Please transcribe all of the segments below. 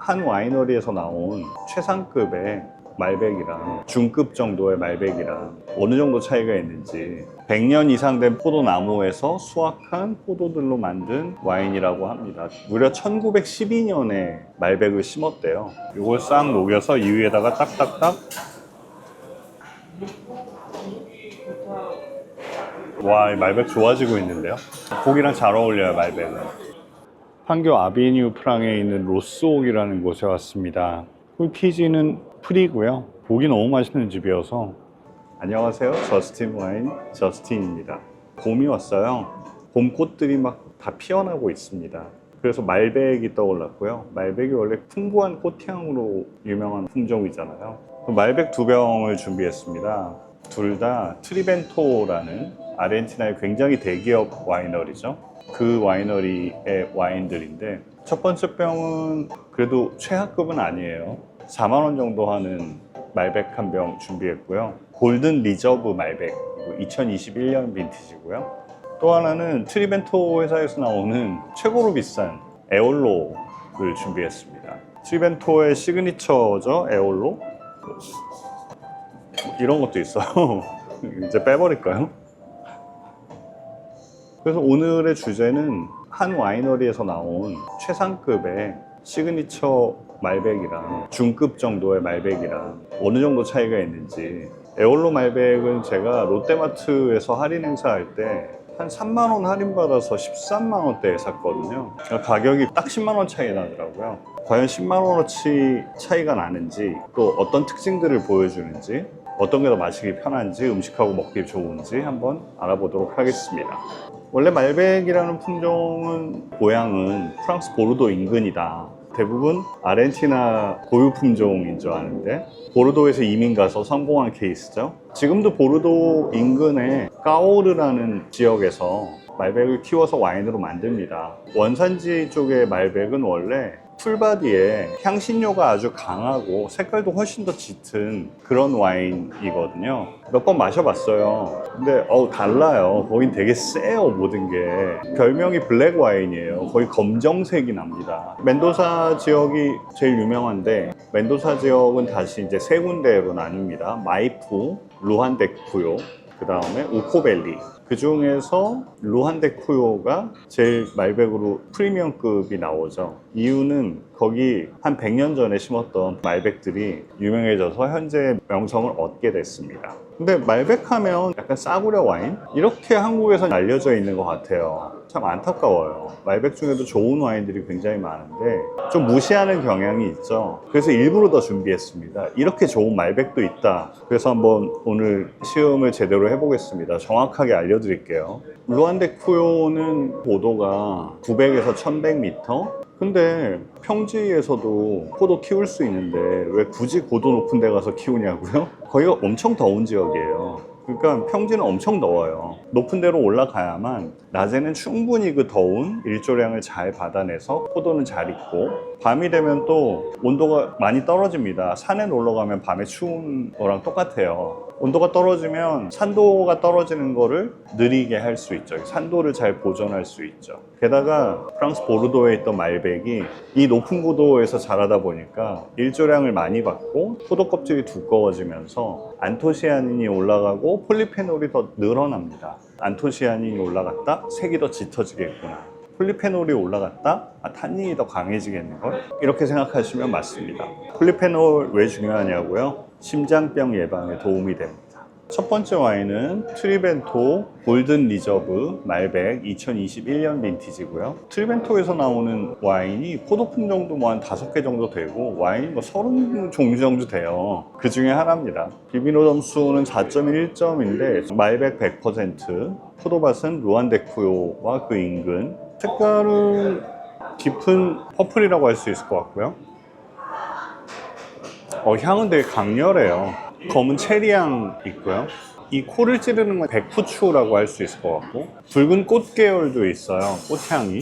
한 와이너리에서 나온 최상급의 말백이랑 중급 정도의 말백이랑 어느 정도 차이가 있는지 100년 이상 된 포도나무에서 수확한 포도들로 만든 와인이라고 합니다. 무려 1912년에 말백을 심었대요. 이걸 싹 녹여서 이 위에다가 딱딱딱. 와, 이 말백 좋아지고 있는데요. 고기랑 잘 어울려요, 말백은. 판교 아비뉴 프랑에 있는 로스옥이라는 곳에 왔습니다. 꿀키즈는 프리고요. 고기 너무 맛있는 집이어서. 안녕하세요, 저스틴 와인 저스틴입니다. 봄이 왔어요. 봄꽃들이 막 다 피어나고 있습니다. 그래서 말백이 떠올랐고요. 말백이 원래 풍부한 꽃향으로 유명한 품종이잖아요. 말백 2병을 준비했습니다. 둘 다 트리벤토라는 아르헨티나의 굉장히 대기업 와이너리죠. 그 와이너리의 와인들인데, 첫 번째 병은 그래도 최하급은 아니에요. 4만 원 정도 하는 말백 한 병 준비했고요. 골든 리저브 말백, 2021년 빈티지고요. 또 하나는 트리벤토 회사에서 나오는 최고로 비싼 에올로를 준비했습니다. 트리벤토의 시그니처죠, 에올로. 이런 것도 있어요. 이제 빼버릴까요? 그래서 오늘의 주제는 한 와이너리에서 나온 최상급의 시그니처 말백이랑 중급 정도의 말백이랑 어느 정도 차이가 있는지. 에올로 말백은 제가 롯데마트에서 할인 행사할 때 한 3만 원 할인받아서 13만 원대에 샀거든요. 가격이 딱 10만 원 차이 나더라고요. 과연 10만 원어치 차이가 나는지, 또 어떤 특징들을 보여주는지, 어떤 게 더 마시기 편한지, 음식하고 먹기 좋은지 한번 알아보도록 하겠습니다. 원래 말백이라는 품종은 고향은 프랑스 보르도 인근이다. 대부분 아르헨티나 고유 품종인 줄 아는데, 보르도에서 이민 가서 성공한 케이스죠. 지금도 보르도 인근의 까오르라는 지역에서 말백을 키워서 와인으로 만듭니다. 원산지 쪽의 말백은 원래 풀바디에 향신료가 아주 강하고 색깔도 훨씬 더 짙은 그런 와인이거든요. 몇 번 마셔봤어요. 근데 달라요. 거긴 되게 세요, 모든 게. 별명이 블랙 와인이에요. 거의 검정색이 납니다. 멘도사 지역이 제일 유명한데, 멘도사 지역은 다시 이제 세 군데로 나뉩니다. 마이푸, 루한데쿠요, 그 다음에 우코벨리. 그 중에서 루한데쿠요가 제일 말백으로 프리미엄급이 나오죠. 이유는 거기 한 100년 전에 심었던 말백들이 유명해져서 현재 명성을 얻게 됐습니다. 근데 말백 하면 약간 싸구려 와인? 이렇게 한국에서 알려져 있는 것 같아요. 참 안타까워요. 말백 중에도 좋은 와인들이 굉장히 많은데 좀 무시하는 경향이 있죠. 그래서 일부러 더 준비했습니다. 이렇게 좋은 말백도 있다. 그래서 한번 오늘 시음을 제대로 해보겠습니다. 정확하게 알려드릴게요. 루안데쿠요는 고도가 900에서 1100m? 근데 평지에서도 포도 키울 수 있는데 왜 굳이 고도 높은 데 가서 키우냐고요? 거기가 엄청 더운 지역이에요. 그러니까 평지는 엄청 더워요. 높은 데로 올라가야만 낮에는 충분히 그 더운 일조량을 잘 받아내서 포도는 잘 익고, 밤이 되면 또 온도가 많이 떨어집니다. 산에 놀러 가면 밤에 추운 거랑 똑같아요. 온도가 떨어지면 산도가 떨어지는 거를 느리게 할 수 있죠. 산도를 잘 보존할 수 있죠. 게다가 프랑스 보르도에 있던 말백이 이 높은 고도에서 자라다 보니까 일조량을 많이 받고 포도 껍질이 두꺼워지면서 안토시아닌이 올라가고 폴리페놀이 더 늘어납니다. 안토시아닌이 올라갔다? 색이 더 짙어지겠구나. 폴리페놀이 올라갔다? 탄닌이 더 강해지겠는걸? 이렇게 생각하시면 맞습니다. 폴리페놀 왜 중요하냐고요? 심장병 예방에 도움이 됩니다. 첫 번째 와인은 트리벤토 골든 리저브 말백 2021년 빈티지고요. 트리벤토에서 나오는 와인이 포도 품종도 뭐 한 5개 정도 되고, 와인이 뭐 30종류 정도 돼요. 그 중에 하나입니다. 비비노 점수는 4.1점인데 말백 100%, 포도밭은 루안데쿠요와 그 인근. 색깔은 깊은 퍼플이라고 할 수 있을 것 같고요. 향은 되게 강렬해요. 검은 체리향 있고요. 이 코를 찌르는 건 백후추라고 할 수 있을 것 같고, 붉은 꽃 계열도 있어요. 꽃향이.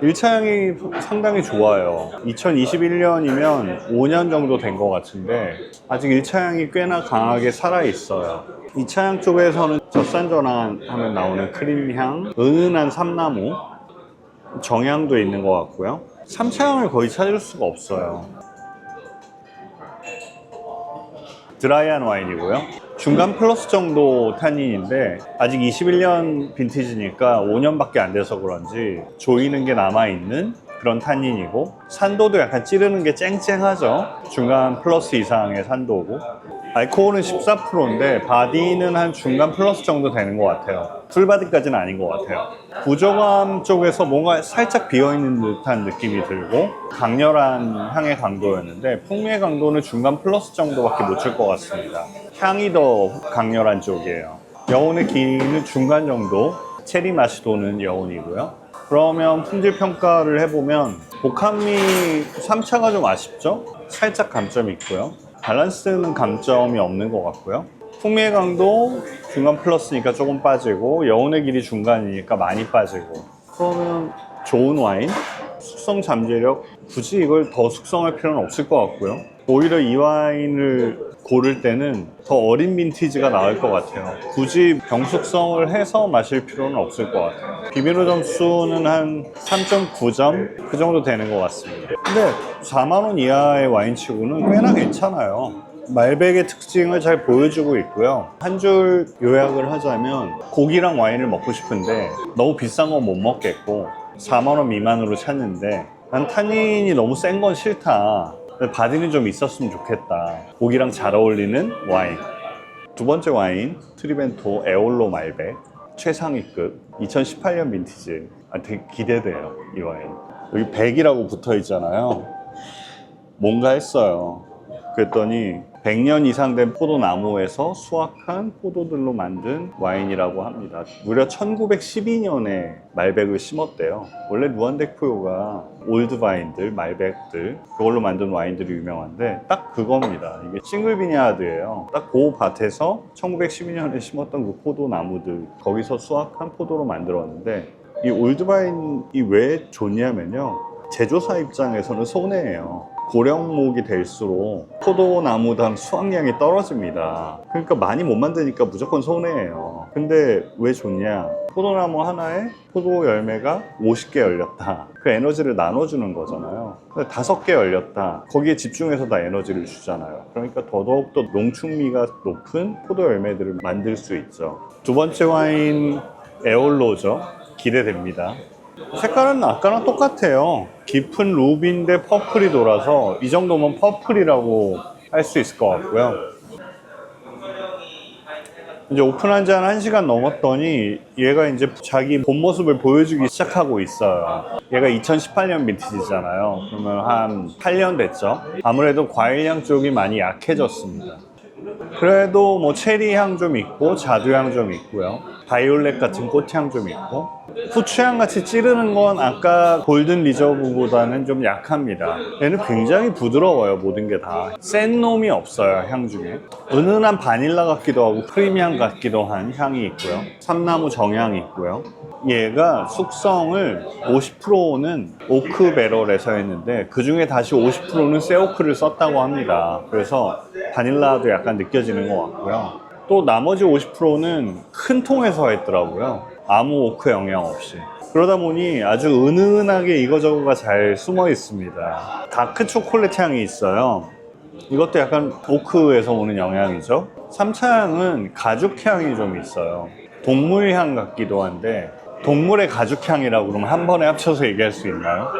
1차향이 상당히 좋아요. 2021년이면 5년 정도 된 것 같은데 아직 1차향이 꽤나 강하게 살아있어요. 2차향 쪽에서는 젖산전환 하면 나오는 크림향, 은은한 삼나무, 정향도 있는 것 같고요. 삼차향을 거의 찾을 수가 없어요. 드라이한 와인이고요. 중간 플러스 정도 탄닌인데 아직 21년 빈티지니까 5년밖에 안 돼서 그런지 조이는 게 남아있는 그런 탄닌이고, 산도도 약간 찌르는 게 쨍쨍하죠. 중간 플러스 이상의 산도고, 알코올은 14%인데 바디는 한 중간 플러스 정도 되는 것 같아요. 풀바디까지는 아닌 것 같아요. 부정함 쪽에서 뭔가 살짝 비어있는 듯한 느낌이 들고 강렬한 향의 강도였는데, 풍미의 강도는 중간 플러스 정도밖에 못 줄 것 같습니다. 향이 더 강렬한 쪽이에요. 여운의 길이는 중간 정도, 체리 맛이 도는 여운이고요. 그러면 품질 평가를 해보면 복합미 3차가 좀 아쉽죠? 살짝 감점이 있고요. 밸런스는 감점이 없는 것 같고요. 풍미의 강도 중간 플러스니까 조금 빠지고, 여운의 길이 중간이니까 많이 빠지고. 그러면 좋은 와인, 숙성 잠재력, 굳이 이걸 더 숙성할 필요는 없을 것 같고요. 오히려 이 와인을 고를 때는 더 어린 빈티지가 나을 것 같아요. 굳이 병숙성을 해서 마실 필요는 없을 것 같아요. 비비노 점수는 한 3.9점 그 정도 되는 것 같습니다. 근데 4만 원 이하의 와인치고는 꽤나 괜찮아요. 말백의 특징을 잘 보여주고 있고요. 한 줄 요약을 하자면, 고기랑 와인을 먹고 싶은데 너무 비싼 건 못 먹겠고 4만 원 미만으로 찾는데, 난 탄닌이 너무 센 건 싫다, 바디는 좀 있었으면 좋겠다, 고기랑 잘 어울리는 와인. 두 번째 와인, 트리벤토 에올로 말백 최상위급 2018년 빈티지. 되게 기대돼요, 이 와인. 여기 100이라고 붙어 있잖아요. 뭔가 했어요. 그랬더니 100년 이상 된 포도나무에서 수확한 포도들로 만든 와인이라고 합니다. 무려 1912년에 말백을 심었대요. 원래 루안덱포요가 올드바인들, 말백들, 그걸로 만든 와인들이 유명한데 딱 그겁니다. 이게 싱글 비냐드예요. 딱 그 밭에서 1912년에 심었던 그 포도나무들, 거기서 수확한 포도로 만들었는데, 이 올드바인이 왜 좋냐면요, 제조사 입장에서는 손해예요. 고령목이 될수록 포도나무당 수확량이 떨어집니다. 그러니까 많이 못 만드니까 무조건 손해예요. 근데 왜 좋냐? 포도나무 하나에 포도 열매가 50개 열렸다. 그 에너지를 나눠주는 거잖아요. 근데 5개 열렸다. 거기에 집중해서 다 에너지를 주잖아요. 그러니까 더더욱더 농축미가 높은 포도 열매들을 만들 수 있죠. 두 번째 와인 에올로죠. 기대됩니다. 색깔은 아까랑 똑같아요. 깊은 루비인데 퍼플이 돌아서 이 정도면 퍼플이라고 할 수 있을 것 같고요. 이제 오픈한 지 한 1시간 넘었더니 얘가 이제 자기 본 모습을 보여주기 시작하고 있어요. 얘가 2018년 빈티지잖아요. 그러면 한 8년 됐죠. 아무래도 과일향 쪽이 많이 약해졌습니다. 그래도 뭐 체리향 좀 있고 자두향 좀 있고요. 바이올렛 같은 꽃향 좀 있고, 후추향 같이 찌르는 건 아까 골든 리저브보다는 좀 약합니다. 얘는 굉장히 부드러워요. 모든 게 다 센 놈이 없어요. 향 중에 은은한 바닐라 같기도 하고 크림향 같기도 한 향이 있고요. 삼나무 정향이 있고요. 얘가 숙성을 50%는 오크 배럴에서 했는데 그 중에 다시 50%는 쇠오크를 썼다고 합니다. 그래서 바닐라도 약간 느껴지는 것 같고요. 또 나머지 50%는 큰 통에서 했더라고요. 아무 오크 영향 없이. 그러다 보니 아주 은은하게 이거저거가 잘 숨어 있습니다. 다크 초콜릿 향이 있어요. 이것도 약간 오크에서 오는 영향이죠. 3차 향은 가죽 향이 좀 있어요. 동물 향 같기도 한데, 동물의 가죽 향이라고 그러면 한 번에 합쳐서 얘기할 수 있나요?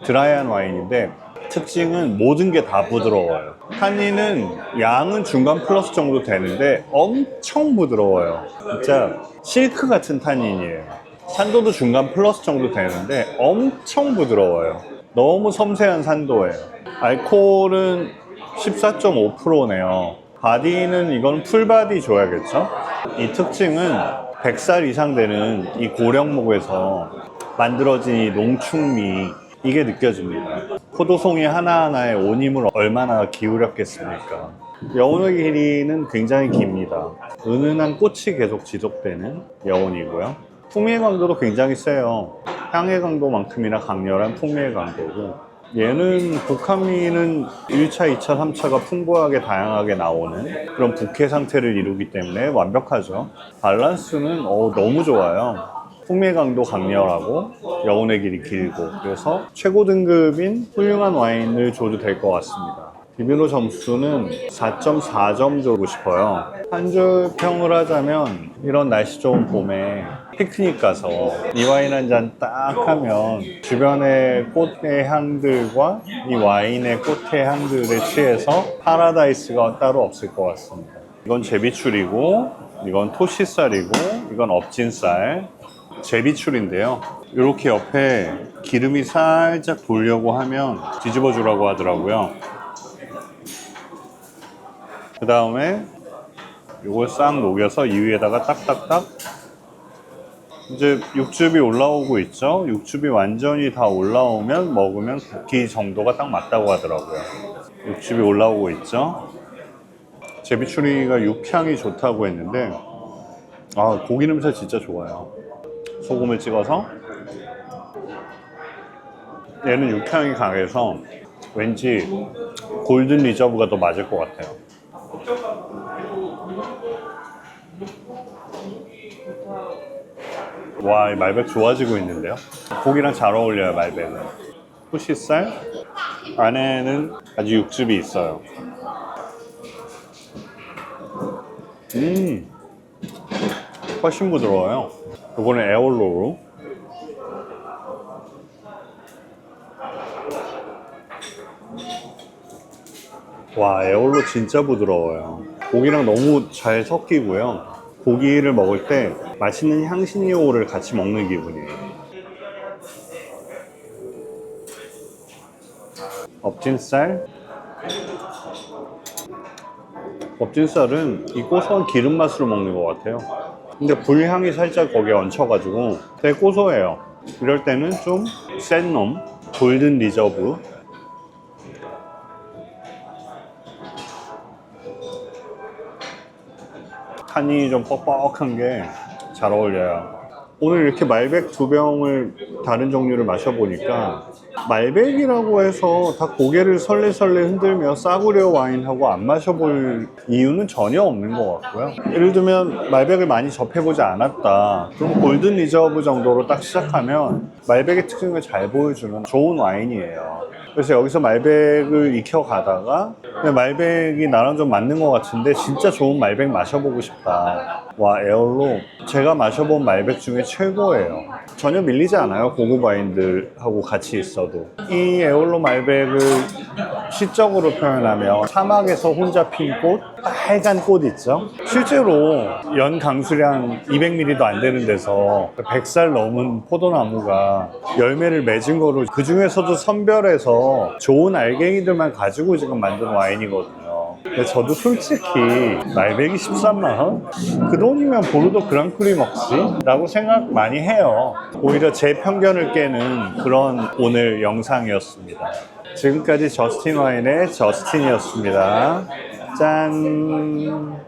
드라이한 와인인데 특징은 모든 게 다 부드러워요. 탄닌은 양은 중간 플러스 정도 되는데 엄청 부드러워요. 진짜 실크 같은 탄닌이에요. 산도도 중간 플러스 정도 되는데 엄청 부드러워요. 너무 섬세한 산도예요. 알코올은 14.5%네요. 바디는 이건 풀바디 줘야겠죠? 이 특징은 100살 이상 되는 이 고령목에서 만들어진 이 농축미, 이게 느껴집니다. 포도송이 하나하나에 온 힘을 얼마나 기울였겠습니까? 여운의 길이는 굉장히 깁니다. 은은한 꽃이 계속 지속되는 여운이고요. 풍미의 강도도 굉장히 세요. 향의 강도만큼이나 강렬한 풍미의 강도고, 얘는 복합미는 1차, 2차, 3차가 풍부하게 다양하게 나오는 그런 부캐 상태를 이루기 때문에 완벽하죠. 밸런스는 너무 좋아요. 풍미 강도 강렬하고 여운의 길이 길고, 그래서 최고 등급인 훌륭한 와인을 줘도 될 것 같습니다. 비비노 점수는 4.4점 주고 싶어요. 한 줄 평을 하자면 이런 날씨 좋은 봄에 피크닉 가서 이 와인 한 잔 딱 하면 주변의 꽃의 향들과 이 와인의 꽃의 향들에 취해서 파라다이스가 따로 없을 것 같습니다. 이건 제비출이고, 이건 토시살이고, 이건 엎진살. 제비출인데요. 이렇게 옆에 기름이 살짝 돌려고 하면 뒤집어 주라고 하더라고요. 그 다음에 이걸 싹 녹여서 이 위에다가 딱딱딱, 이제 육즙이 올라오고 있죠. 육즙이 완전히 다 올라오면 먹으면 굽기 정도가 딱 맞다고 하더라고요. 육즙이 올라오고 있죠. 제비추리가 육향이 좋다고 했는데, 아, 고기 냄새 진짜 좋아요. 소금을 찍어서, 얘는 육향이 강해서 왠지 골든 리저브가 더 맞을 것 같아요. 와, 이 말백 좋아지고 있는데요. 고기랑 잘 어울려요, 말백은. 토시살 안에는 아주 육즙이 있어요. 훨씬 부드러워요. 이거는 에올로로. 와, 에올로 진짜 부드러워요. 고기랑 너무 잘 섞이고요. 고기를 먹을 때 맛있는 향신료를 같이 먹는 기분이에요. 엎진살. 엎진살은 이 고소한 기름 맛으로 먹는 것 같아요. 근데 불향이 살짝 거기에 얹혀가지고 되게 고소해요. 이럴 때는 좀 센 놈, 골든 리저브. 간이 좀 뻑뻑한 게 잘 어울려요. 오늘 이렇게 말백 2병을 다른 종류를 마셔보니까 말백이라고 해서 다 고개를 설레설레 흔들며 싸구려 와인하고 안 마셔볼 이유는 전혀 없는 것 같고요. 예를 들면 말백을 많이 접해보지 않았다, 그럼 골든 리저브 정도로 딱 시작하면 말백의 특징을 잘 보여주는 좋은 와인이에요. 그래서 여기서 말백을 익혀가다가 말백이 나랑 좀 맞는 것 같은데 진짜 좋은 말백 마셔보고 싶다. 와, 에올로 제가 마셔본 말백 중에 최고예요. 전혀 밀리지 않아요. 고급 와인들하고 같이 있어도. 이 에올로 말백을 시적으로 표현하면 사막에서 혼자 핀 꽃, 빨간 꽃 있죠. 실제로 연 강수량 200ml도 안 되는 데서 100살 넘은 포도나무가 열매를 맺은 거를 그 중에서도 선별해서 좋은 알갱이들만 가지고 지금 만든 와인이거든요. 근데 저도 솔직히 말백이 13만 원? 그 돈이면 보르도 그랑크리 먹지? 라고 생각 많이 해요. 오히려 제 편견을 깨는 그런 오늘 영상이었습니다. 지금까지 저스틴 와인의 저스틴이었습니다. 짠!